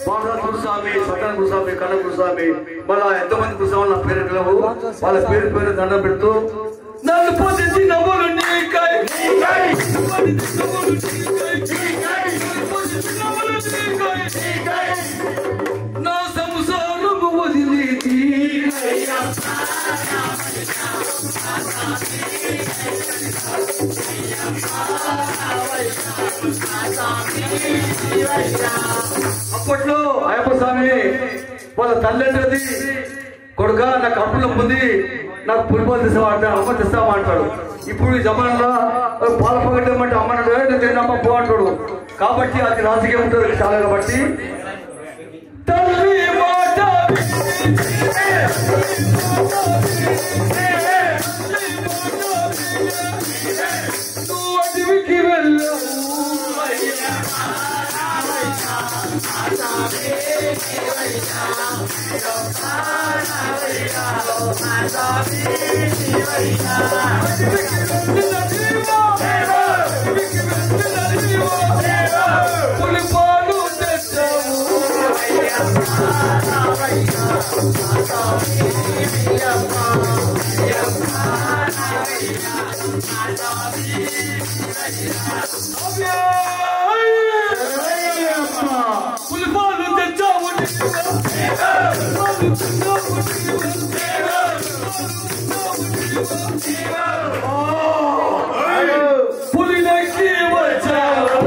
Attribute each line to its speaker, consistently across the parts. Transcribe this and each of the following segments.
Speaker 1: బాలరాజు గురుస్వామి, సత్యనారాయణ గురుస్వామి, కన్న గురుస్వామి, మళ్ళా ఎంతమంది గురుస్వామి నా పేరు పిలవు, వాళ్ళ పేరు పేరు దండం పెడుతూ నన్ను పొందించి నవ్వులు నీకై నా సంసారము వదిలి అప్పట్లో అయ్యప్ప స్వామి వాళ్ళ తల్లిదండ్రులది కొడుక నాకు అప్పులు ఉంది, నాకు పులిపాలు తెస్తామంటే అమ్మ తెస్తామంటాడు. ఇప్పుడు ఈ జమానంలో పాలు పగట్టమంటే అమ్మన్నాడు, నేను తిన్నమ్మ పో అంటాడు. కాబట్టి అది రాజకీయం ఉంటుంది చాలా. కాబట్టి తల్లి మాట నువ్వు అడవికి వెళ్ళవు పులిపాలు తెచ్చావు పులిపాలు తెచ్చావు పులినెక్కి వచ్చావు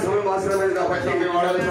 Speaker 1: సమయం ఆశ్రమైంది కాబట్టి మేము వాడాలి.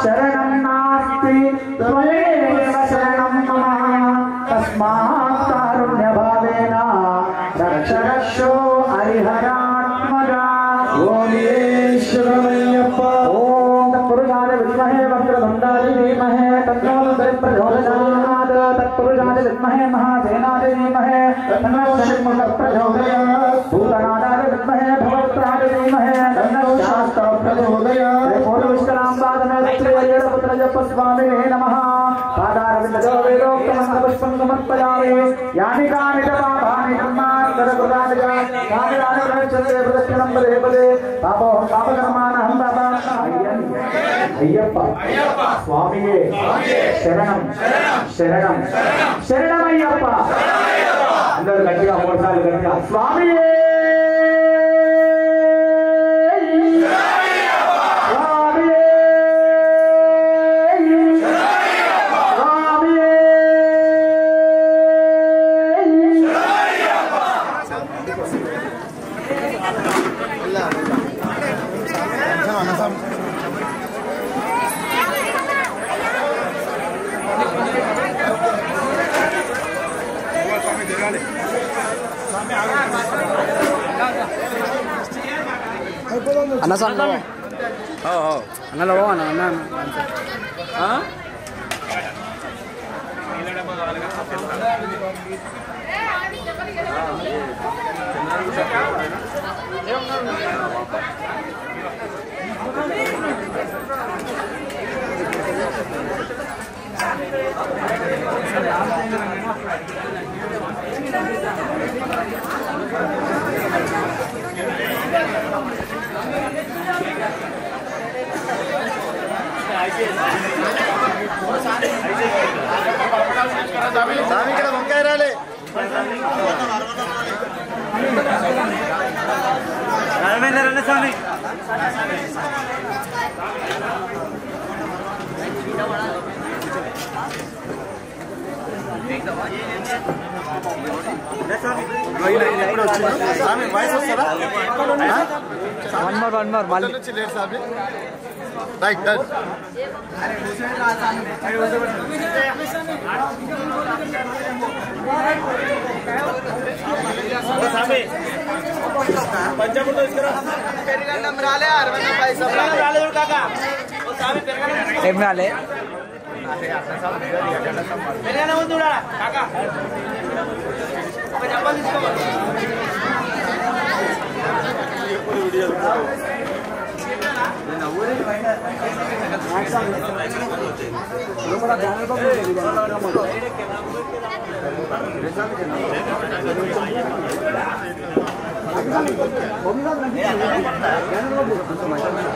Speaker 2: शरणं नास्ति त्वमेव शरणं मम तस्मात् कारुण्यभावेन रक्ष रक्षो हरिहरात्मजा।
Speaker 1: ओम ईश्वरमय्यप्प।
Speaker 2: ओम तत्पुरुषाय विद्महे वक्रतुण्डाय धीमहि तन्नो प्रचोदयात्। तत्पुरुषाय विद्महे महासेनाय धीमहि तन्नो प्रचोदयात्। भूतनादाय विद्महे भवत्राय धीमहि तन्नो शास्त्र प्रचोदयात्। पुत्रजपस्वामिने नमः। पादारविन्दो वेदोक्तमन्त्रपुष्पं समर्पयामि। यानि कानि च पापानि कर्माणि कृतानि च तानि प्रदक्षिणे प्रदक्षिणं पदे पदे पापोऽहं पापकर्माणहं पापा। अय्यप्प स्वामिये शरणं शरणं शरणमయ్యప్ప। అందరూ గట్టిగా 3 సార్లు గట్టిగా స్వామియే
Speaker 3: Anak sana lo. Oh. Anak lo anak. Hah?
Speaker 1: Sami ఇక్కడ వంకాయ రాలే రామేంద్ర రండి స్వామి స్వామి వాయిస్ వస్తారా
Speaker 3: వన్ మోర్ మళ్ళీ
Speaker 1: లేట్ స్వామి రైట్ డన్ స్వామి పంచముతో తీసుకురా పెరిగండం రాలే 60 పైసలు రాలే కాకా ఓ స్వామి పెరిగండం
Speaker 3: ఏం రాలే
Speaker 1: పెరిగండం ఉందిరా కాకా ఒక డబ్బా తీసుకో వీడియో నేను ఊరే బయట లోపల కెమెరా